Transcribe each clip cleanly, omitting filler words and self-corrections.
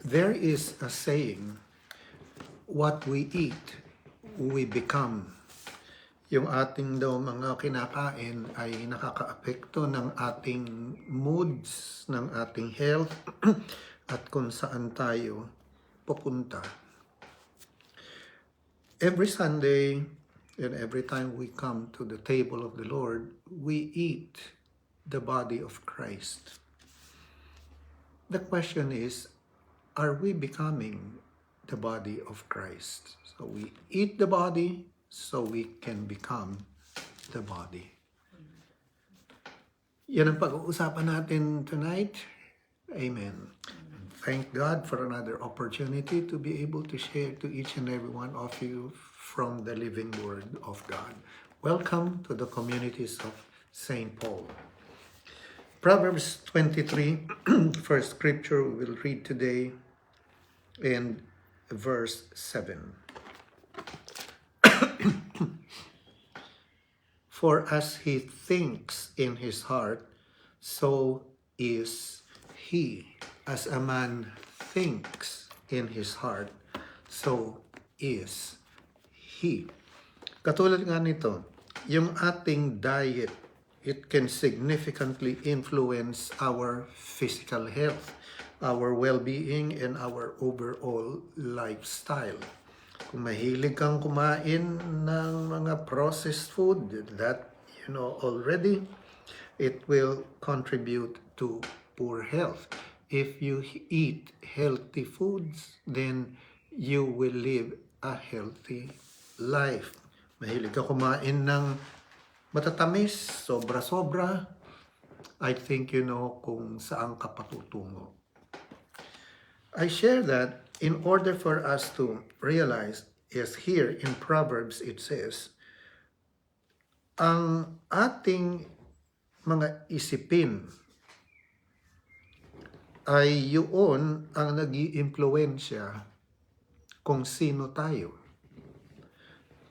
There is a saying, what we eat, we become. Yung ating daw mga kinakain ay nakakaapekto ng ating moods, ng ating health, at kung saan tayo pupunta. Every Sunday and every time we come to the table of the Lord, we eat the body of Christ. The question is, are we becoming the body of Christ? So we eat the body so we can become the body. Yan ang pag-uusapan natin tonight. Amen. Thank God for another opportunity to be able to share to each and every one of you from the living Word of God. Welcome to the communities of St. Paul. Proverbs 23, first scripture we will read today, and verse 7. For as he thinks in his heart, so is he. As a man thinks in his heart, so is he. Katulad nga nito, yung ating diet, it can significantly influence our physical health, our well-being, and our overall lifestyle. Kung mahilig kang kumain ng mga processed food that you know already, it will contribute to poor health. If you eat healthy foods, then you will live a healthy life. Mahilig ka kumain ng matatamis, sobra-sobra, I think you know kung saan ka patutungo. I share that in order for us to realize, is here in Proverbs it says, ang ating mga isipin ay yun ang nag-iimpluwensya kung sino tayo.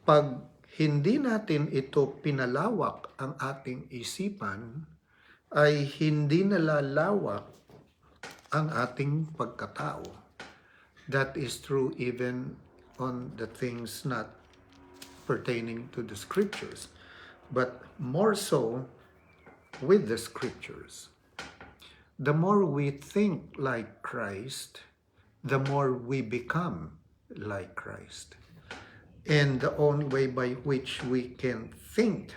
Pag hindi natin ito pinalawak ang ating isipan, ay hindi nalalawak ang ating pagkatao. That is true even on the things not pertaining to the scriptures, but more so with the scriptures. The more we think like Christ, the more we become like Christ. And the only way by which we can think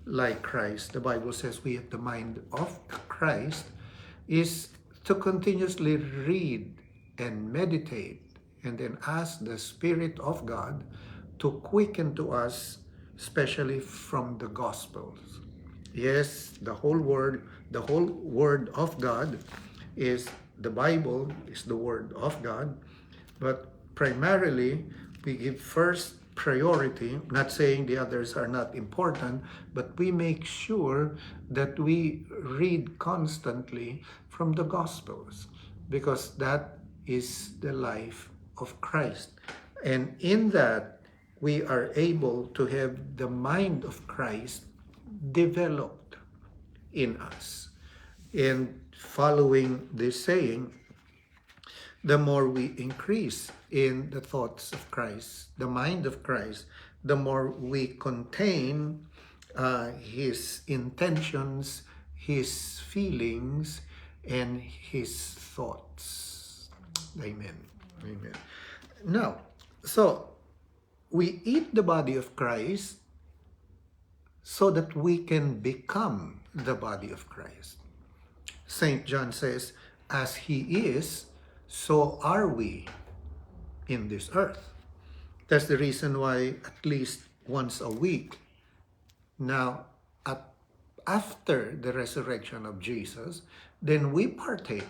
like Christ, the Bible says we have the mind of Christ, is to continuously read and meditate and then ask the Spirit of God to quicken to us, especially from the Gospels. Yes, the whole word of God is the Bible, is the Word of God, but primarily we give first priority, not saying the others are not important, but we make sure that we read constantly from the Gospels, because that is the life of Christ. And in that, we are able to have the mind of Christ developed in us. And following this saying, the more we increase in the thoughts of Christ, the mind of Christ, the more we contain his intentions, his feelings, and his thoughts. Amen. Amen. Now, so we eat the body of Christ so that we can become the body of Christ. St. John says, as he is, so are we in this earth. That's the reason why at least once a week, now after the resurrection of Jesus, then we partake.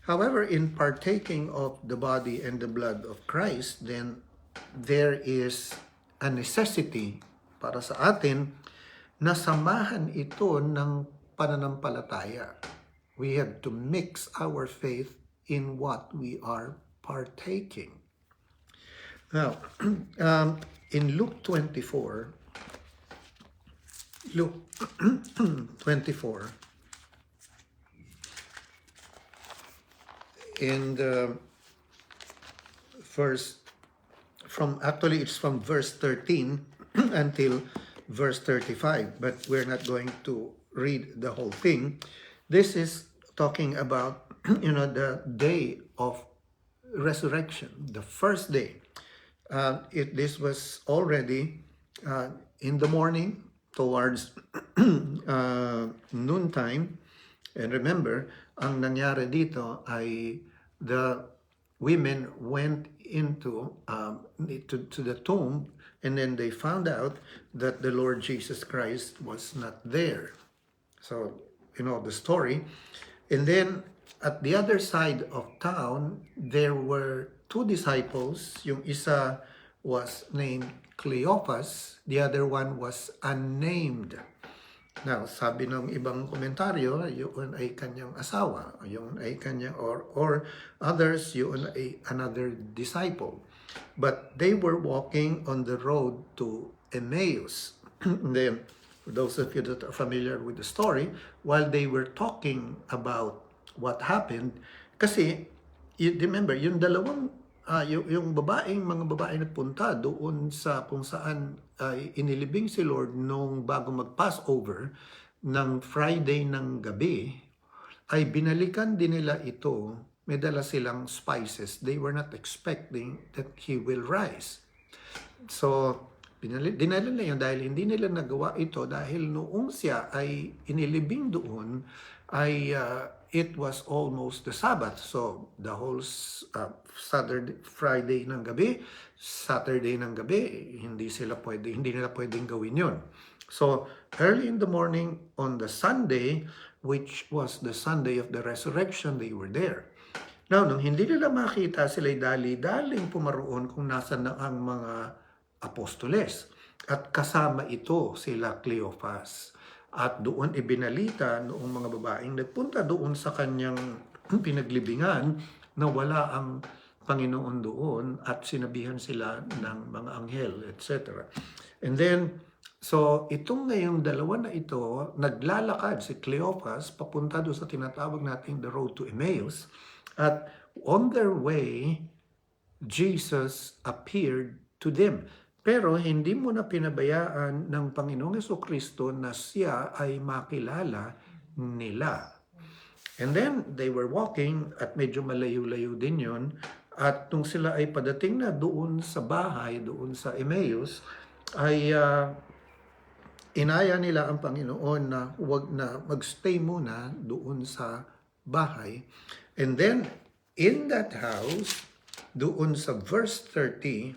However, in partaking of the body and the blood of Christ, then there is a necessity para sa atin na samahan ito ng pananampalataya. We have to mix our faith in what we are partaking. Now, in Luke 24, in the verse actually it's from verse 13 until verse 35, but we're not going to read the whole thing. This is talking about the day of resurrection, the first day. This was already in the morning towards noontime. And remember, ang nangyari dito ay the women went into to the tomb, and then they found out that the Lord Jesus Christ was not there. So, you know the story. And then, at the other side of town, there were two disciples. Yung isa was named Cleopas, the other one was unnamed. Now, sabi ng ibang komentaryo, yun ay kanyang asawa, yun ay kanyang, or others, yun ay another disciple. But they were walking on the road to Emmaus. And then, for those of you that are familiar with the story, while they were talking about what happened, kasi, you remember, yung dalawang, yung mga babaeng nagpunta doon sa kung saan inilibing si Lord nung bago mag-Passover ng Friday ng gabi, ay binalikan din nila ito. May dala silang spices. They were not expecting that He will rise. So, dinala na yun dahil hindi nila nagawa ito dahil noong siya ay inilibing doon ay it was almost the Sabbath. So, the whole Friday ng gabi, Saturday ng gabi, hindi nila pwedeng gawin yun. So, early in the morning on the Sunday, which was the Sunday of the resurrection, they were there. Now, nung hindi nila makita, sila'y dali-daling pumaroon kung nasan na ang mga apostoles. At kasama ito sila Cleopas. At doon ibinalita noong mga babaeng nagpunta doon sa kanyang pinaglibingan na wala ang Panginoon doon at sinabihan sila ng mga anghel, etc. And then, so itong ngayong dalawa na ito, naglalakad si Cleopas papunta doon sa tinatawag nating the road to Emmaus. At on their way, Jesus appeared to them. Pero hindi mo na pinabayaan ng Panginoong Jesucristo na siya ay makilala nila. And then, they were walking at medyo malayo-layo din yun. At nung sila ay padating na doon sa bahay, doon sa Emmaus, ay inaya nila ang Panginoon na huwag na magstay muna doon sa bahay. And then, in that house, doon sa verse 30,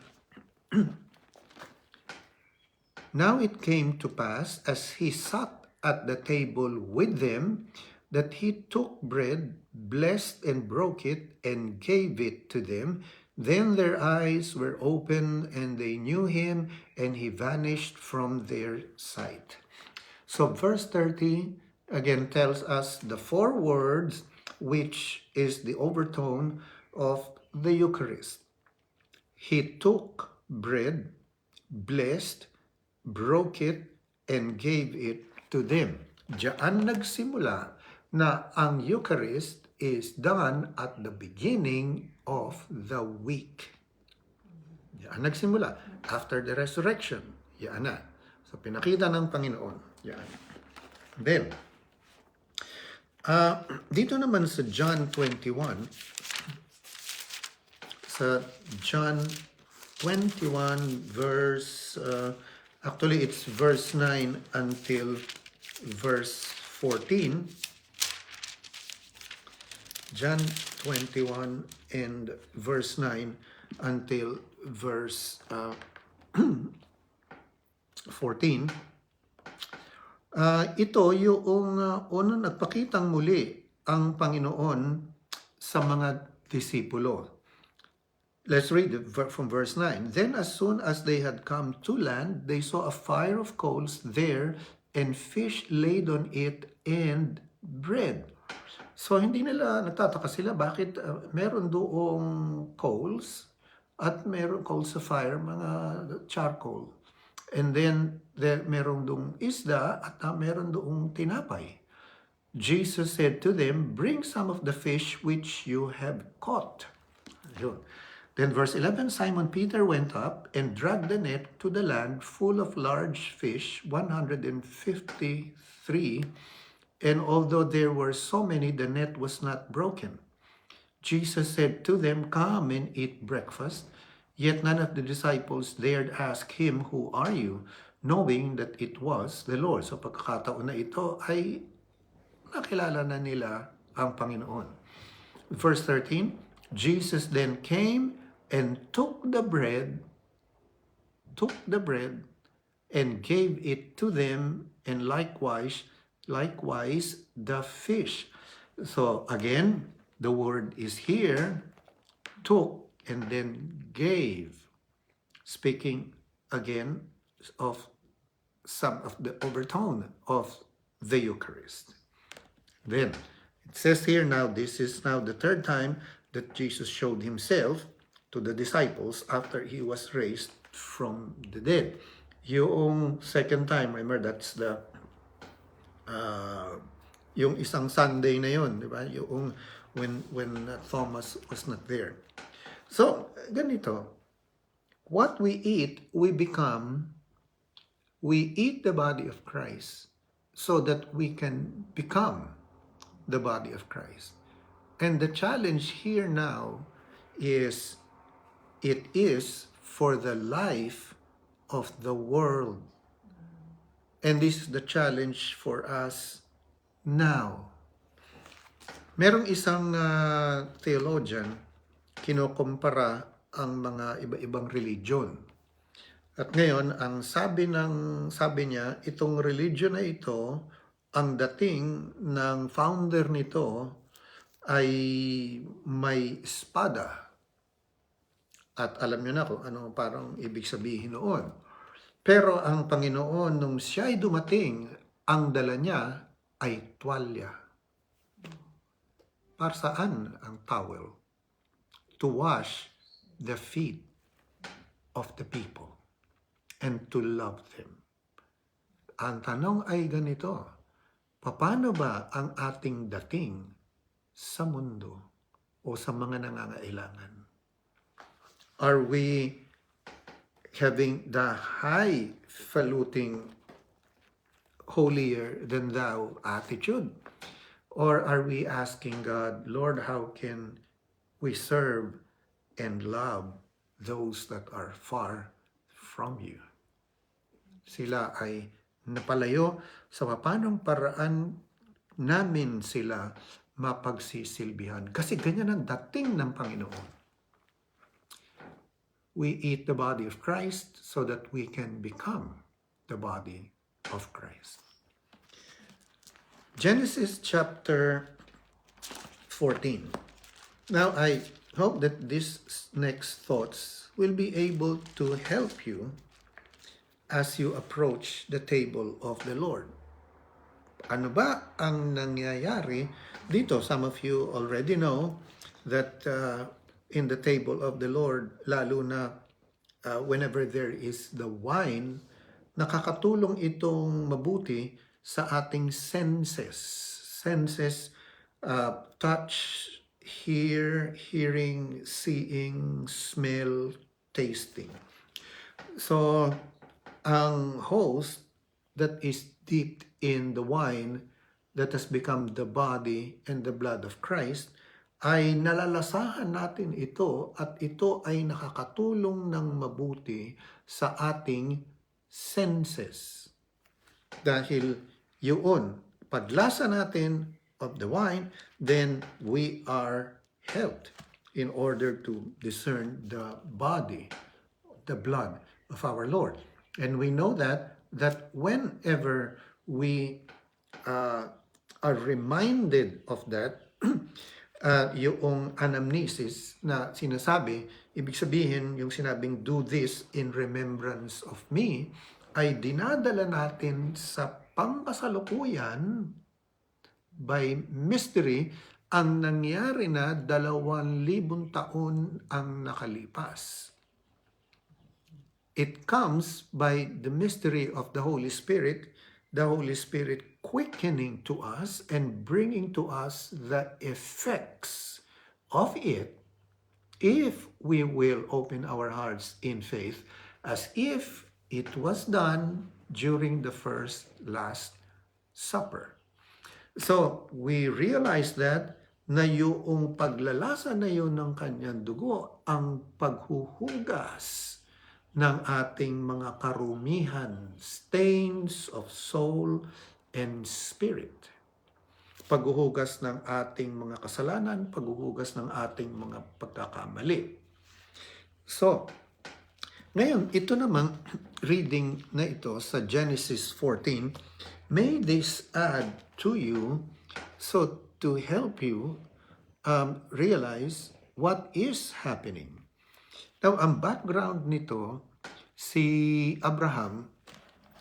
now it came to pass, as he sat at the table with them, that he took bread, blessed and broke it, and gave it to them. Then their eyes were opened, and they knew him, and he vanished from their sight. So verse 30 again tells us the four words, which is the overtone of the Eucharist. He took bread, blessed, broke it, and gave it to them. Diyan nagsimula na ang Eucharist is done at the beginning of the week. Diyan nagsimula. After the resurrection. Yan na. So pinakita ng Panginoon. Yan. Then, dito naman sa John 21, sa John 21 verse... actually, it's verse 9 until verse 14. John 21 and verse 9 until verse 14. Ito yung unang nagpakitang muli ang Panginoon sa mga disipulo. Let's read it from verse 9. Then as soon as they had come to land, they saw a fire of coals there, and fish laid on it, and bread. So hindi nila nagtataka sila bakit meron doong coals at meron coals sa fire, mga charcoal. And then meron doong isda at meron doong tinapay. Jesus said to them, "Bring some of the fish which you have caught." Yun. Then verse 11, Simon Peter went up and dragged the net to the land full of large fish, 153, and although there were so many, the net was not broken. Jesus said to them, "Come and eat breakfast." Yet none of the disciples dared ask him, "Who are you?" knowing that it was the Lord. So pagkakataon na ito ay nakilala na nila ang Panginoon. Verse 13, Jesus then came and took the bread and gave it to them, and likewise the fish. So again, the word is here, took and then gave, speaking again of some of the overtone of the Eucharist. Then it says here, now this is now the third time that Jesus showed himself to the disciples after he was raised from the dead. Yung second time, remember, that's the yung isang Sunday na yun, di ba? Yung when Thomas was not there. So, ganito, what we eat, we eat the body of Christ so that we can become the body of Christ. And the challenge here now is, it is for the life of the world. And this is the challenge for us now. Merong isang theologian, kinokompara ang mga iba-ibang religion. At ngayon, ang sabi niya, itong religion na ito, ang dating ng founder nito ay may espada. At alam niyo na kung ano parang ibig sabihin noon. Pero ang Panginoon, nung siya'y dumating, ang dala niya ay tuwalya. Para saan ang towel? To wash the feet of the people and to love them. Ang tanong ay ganito, paano ba ang ating dating sa mundo o sa mga nangangailangan? Are we having the highfalutin, holier than thou attitude? Or are we asking God, Lord, how can we serve and love those that are far from you? Sila ay napalayo sa paanong paraan namin sila mapagsisilbihan. Kasi ganyan ang dating ng Panginoon. We eat the body of Christ so that we can become the body of Christ. Genesis chapter 14. Now, I hope that these next thoughts will be able to help you as you approach the table of the Lord. Ano ba ang nangyayari dito? Some of you already know that in the table of the Lord, lalo na whenever there is the wine, nakakatulong itong mabuti sa ating senses. Senses, touch, hearing, seeing, smell, tasting. So, ang host that is dipped in the wine that has become the body and the blood of Christ, ay nalalasahan natin ito at ito ay nakakatulong ng mabuti sa ating senses. Dahil yun, paglasa natin of the wine, then we are helped in order to discern the body, the blood of our Lord. And we know that whenever we are reminded of that, yung anamnesis na sinasabi, ibig sabihin yung sinabing do this in remembrance of me, ay dinadala natin sa pangkasalukuyan by mystery ang nangyari na 2,000 taon ang nakalipas. It comes by the mystery of the Holy Spirit quickening to us and bringing to us the effects of it if we will open our hearts in faith, as if it was done during the first Last Supper. So, we realize that na yung paglalasa na yun ng kanyang dugo, ang paghuhugas ng ating mga karumihan, stains of soul and spirit. Paghuhugas ng ating mga kasalanan, paghuhugas ng ating mga pagkakamali. So, ngayon, ito namang reading na ito sa Genesis 14, may this add to you so to help you realize what is happening. Now, ang background nito, si Abraham,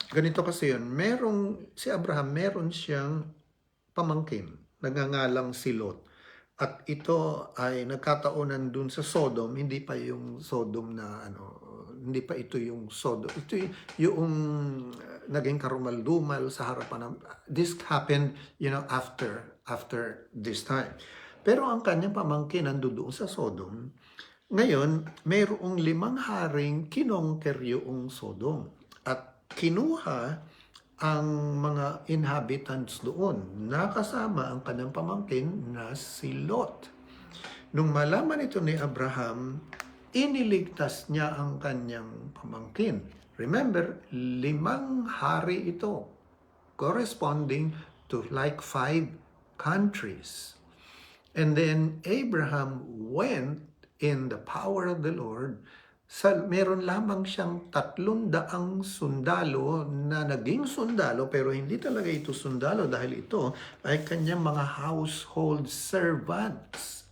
ganito kasi yun, si Abraham, meron siyang pamangkin, nagngangalang si Lot. At ito ay nagkataonan dun sa Sodom, hindi pa yung Sodom na hindi pa ito yung Sodom. Ito yung naging karumaldumal sa harapan ng, this happened, after this time. Pero ang kanyang pamangkin nandoon sa Sodom. Ngayon, mayroong 5 haring kinongker yung Sodom. At kinuha ang mga inhabitants doon, nakasama ang kanyang pamangkin na si Lot. Nung malaman ito ni Abraham, iniligtas niya ang kanyang pamangkin. Remember, 5 hari ito, corresponding to like 5 countries. And then Abraham went in the power of the Lord. Meron lamang siyang 300 sundalo na naging sundalo, pero hindi talaga ito sundalo dahil ito ay kanyang mga household servants.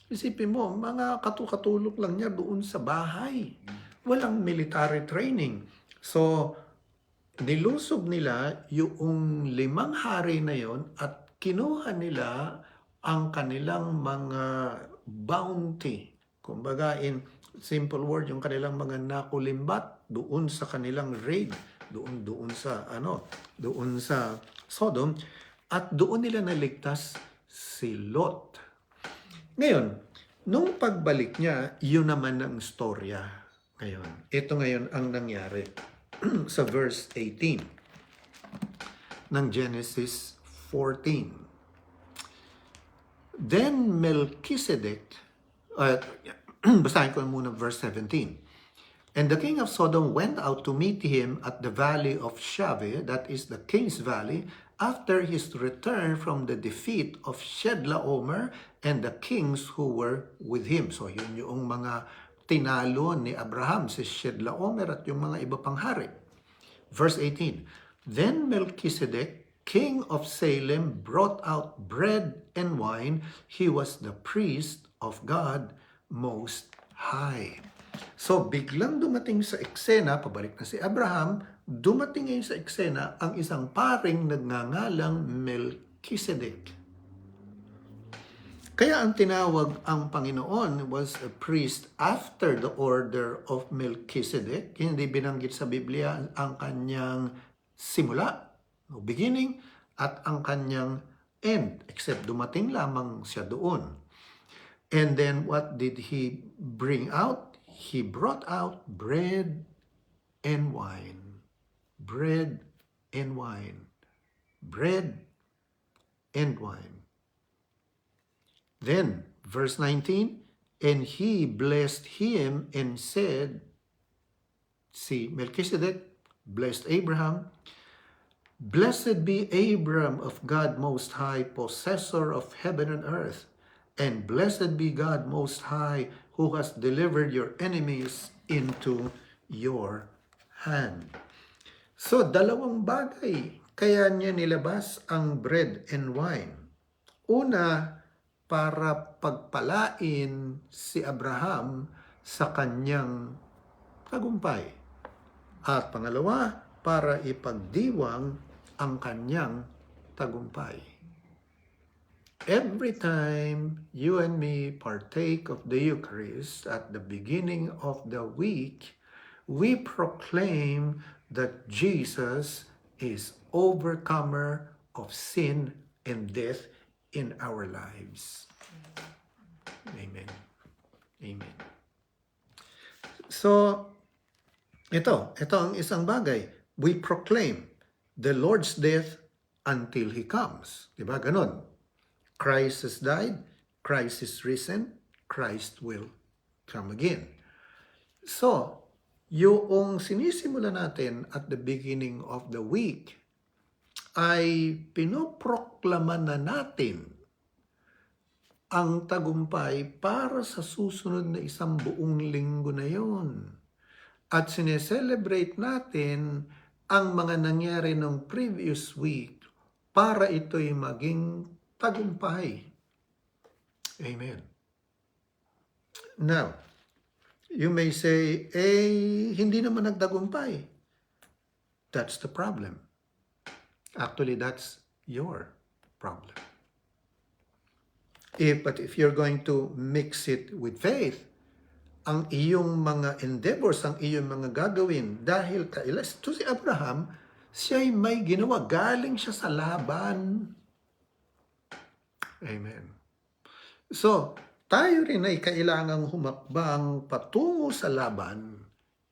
Isipin mo, mga katukatulok lang niya doon sa bahay. Walang military training. So, nilusob nila yung 5 hari na yon at kinuha nila ang kanilang mga bounty. Kumbaga, in simple word, yung kanilang mga nakulimbat doon sa kanilang raid, doon sa Sodom, at doon nila naligtas si Lot. Ngayon, nung pagbalik niya, yun naman ang storya ngayon. Ito ngayon ang nangyari sa verse 18 ng Genesis 14. Then Melchizedek, basahin ko muna verse 17. And the king of Sodom went out to meet him at the valley of Shaveh, that is the king's valley, after his return from the defeat of Chedorlaomer and the kings who were with him. So yun yung mga tinalo ni Abraham, si Chedorlaomer at yung mga iba pang hari. Verse 18. Then Melchizedek, king of Salem, brought out bread and wine. He was the priest of God Most High. So, biglang dumating sa eksena, pabalik na si Abraham, dumating ngayon sa eksena ang isang paring nagngangalang Melchizedek. Kaya ang tinawag ang Panginoon was a priest after the order of Melchizedek. Hindi binanggit sa Biblia ang kanyang simula, no beginning, at ang kanyang end, except dumating lamang siya doon. And then what did he bring out? He brought out bread and wine. Bread and wine. Bread and wine. Then, verse 19, and he blessed him and said, see, Melchizedek blessed Abraham. Blessed be Abram of God Most High, possessor of heaven and earth. And blessed be God Most High, who has delivered your enemies into your hand. So, 2 bagay kaya niya nilabas ang bread and wine. Una, para pagpalain si Abraham sa kanyang tagumpay. At pangalawa, para ipagdiwang ang kanyang tagumpay. Every time you and me partake of the Eucharist at the beginning of the week, we proclaim that Jesus is overcomer of sin and death in our lives. Amen. Amen. So, ito ang isang bagay. We proclaim the Lord's death until He comes. Diba? Ganon. Christ has died, Christ is risen, Christ will come again. So, yung sinisimula natin at the beginning of the week ay pinoproklama na natin ang tagumpay para sa susunod na isang buong linggo na yon. At sineselebrate natin ang mga nangyari ng previous week para ito'y maging tagumpay. Amen. Now, you may say, hindi naman nagtagumpay. That's the problem. Actually, that's your problem. But if you're going to mix it with faith, ang iyong mga endeavors, ang iyong mga gagawin, dahil to si Abraham, siya'y may ginawa, galing siya sa laban. Amen. So, tayo rin ay kailangang humakbang patungo sa laban.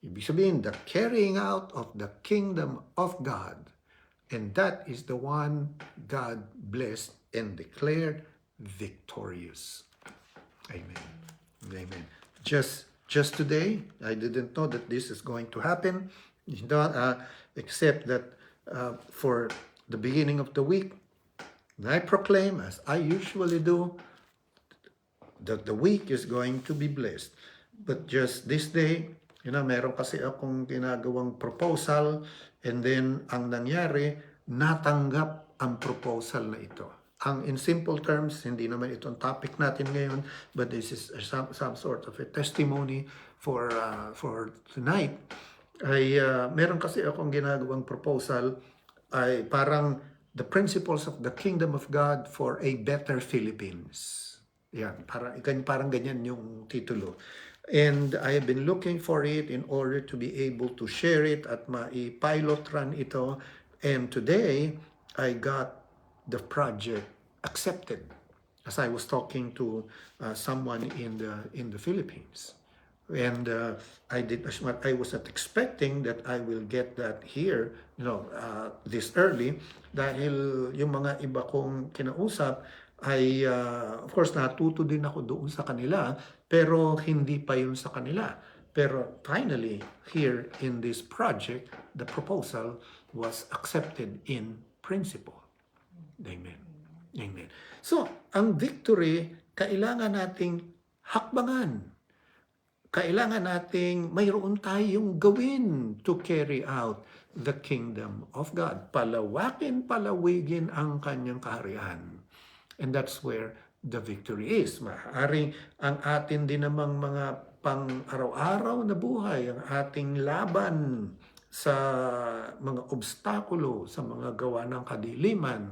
Ibig sabihin, the carrying out of the kingdom of God. And that is the one God blessed and declared victorious. Amen. Amen. Just today, I didn't know that this is going to happen, except that for the beginning of the week, I proclaim, as I usually do, that the week is going to be blessed. But just this day, meron kasi akong ginagawang proposal, and then ang nangyari, natanggap ang proposal na ito. In simple terms, hindi naman itong topic natin ngayon, but this is some sort of a testimony for tonight. Meron kasi akong ginagawang proposal, ay parang the principles of the kingdom of God for a better Philippines. Yan, parang ganyan yung titulo. And I have been looking for it in order to be able to share it at ma-pilot run ito. And today, I got the project accepted as I was talking to someone in the Philippines. And I was not expecting that I will get that here, this early, dahil yung mga iba kong kinausap ay, of course, natuto din ako doon sa kanila, pero hindi pa yun sa kanila. Pero finally, here in this project, the proposal was accepted in principle. Amen. Amen. So, ang victory, kailangan nating hakbangan. Kailangan nating mayroon tayong gawin to carry out the kingdom of God. Palawigin ang kanyang kaharian. And that's where the victory is. Maaaring ang atin din namang mga pang-araw-araw na buhay, ang ating laban sa mga obstakulo, sa mga gawa ng kadiliman,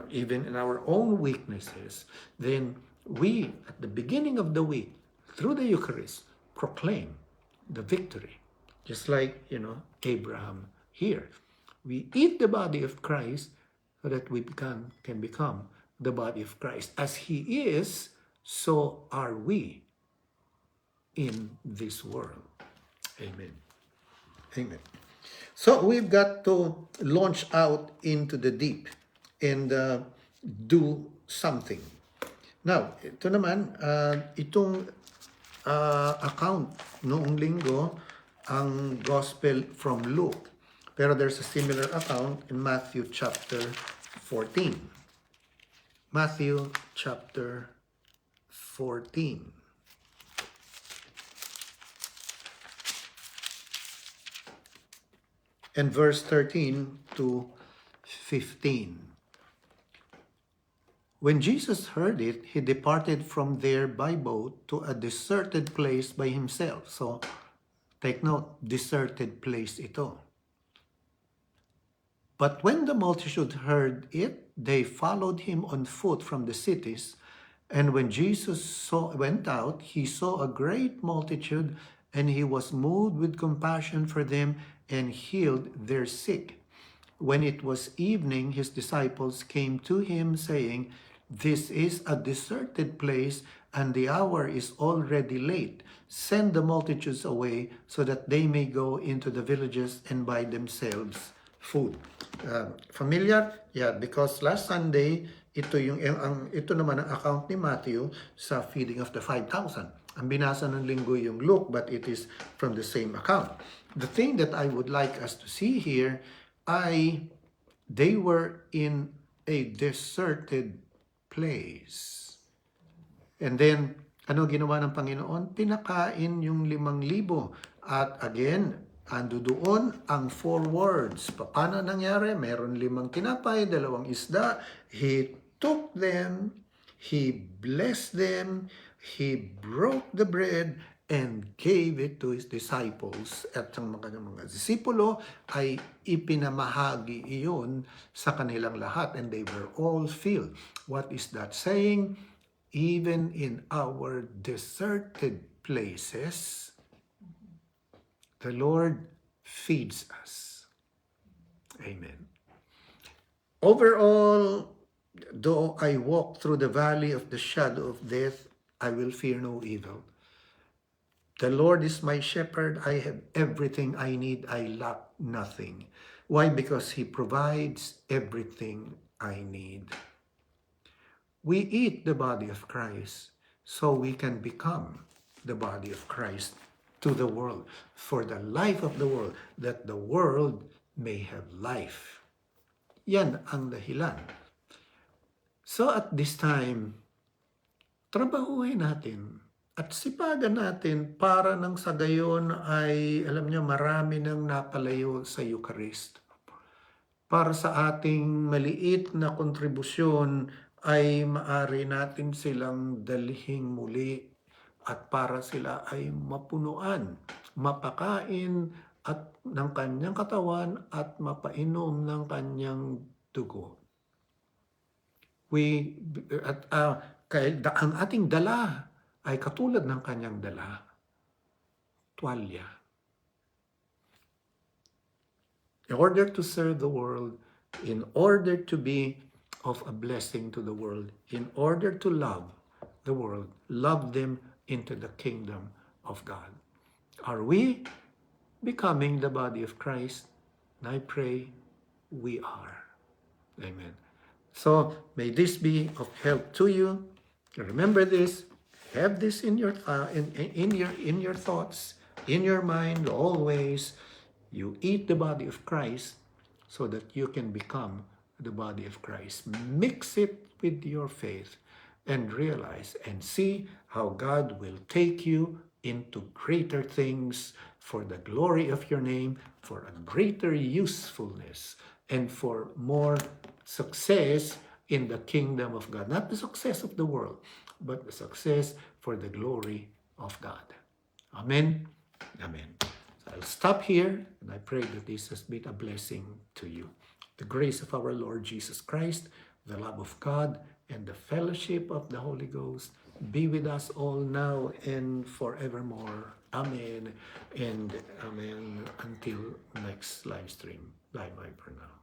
even in our own weaknesses, then we, at the beginning of the week, through the Eucharist, proclaim the victory. Just like, Abraham here. We eat the body of Christ so that we can become the body of Christ. As He is, so are we in this world. Amen. Amen. So we've got to launch out into the deep and do something. Now, ito naman, itong account noong linggo, ang Gospel from Luke. Pero there's a similar account in Matthew chapter 14. Matthew chapter 14. And verse 13 to 15. When Jesus heard it, He departed from there by boat to a deserted place by Himself. So, take note, deserted place ito. But when the multitude heard it, they followed Him on foot from the cities. And when Jesus went out, He saw a great multitude, and He was moved with compassion for them and healed their sick. When it was evening, his disciples came to him, saying, "This is a deserted place, and the hour is already late. Send the multitudes away, so that they may go into the villages and buy themselves food." Familiar? Yeah, because last Sunday, ito naman ang account ni Matthew sa feeding of the 5,000. Ang binasa ng linggo yung Luke, but it is from the same account. The thing that I would like us to see here they were in a deserted place. And then, ano ginawa ng Panginoon? Pinakain yung 5,000. At again, ando doon ang 4 words. Paano nangyari? Meron 5 tinapay, 2 isda. He took them, He blessed them, He broke the bread, and gave it to His disciples. At ang mga disipulo ay ipinamahagi iyon sa kanilang lahat, and they were all filled. What is that saying? Even in our deserted places, the Lord feeds us. Amen. Overall, though I walk through the valley of the shadow of death, I will fear no evil. The Lord is my shepherd. I have everything I need. I lack nothing. Why? Because He provides everything I need. We eat the body of Christ so we can become the body of Christ to the world, for the life of the world, that the world may have life. Yan ang dahilan. So at this time, trabahuhin natin at sipagan natin para nang sa gayon ay, alam niyo, marami nang napalayo sa Eucharist. Para sa ating maliit na kontribusyon ay maari natin silang dalhin muli at para sila ay mapunuan, mapakain at ng kanyang katawan at mapainom ng kanyang dugo. Ang ating dala ay katulad ng kanyang dala, tuwalya. In order to serve the world, in order to be of a blessing to the world, in order to love the world, love them into the kingdom of God. Are we becoming the body of Christ? And I pray we are. Amen. So may this be of help to you. Remember this. Have this in your thoughts, in your mind always. You eat the body of Christ so that you can become the body of Christ. Mix it with your faith and realize and see how God will take you into greater things for the glory of your name, for a greater usefulness, and for more success in the kingdom of God. Not the success of the world, but the success for the glory of God. Amen. Amen. So I'll stop here, and I pray that this has been a blessing to you. The grace of our Lord Jesus Christ, the love of God, and the fellowship of the Holy Ghost be with us all now and forevermore. Amen and amen until next live stream. Bye-bye for now.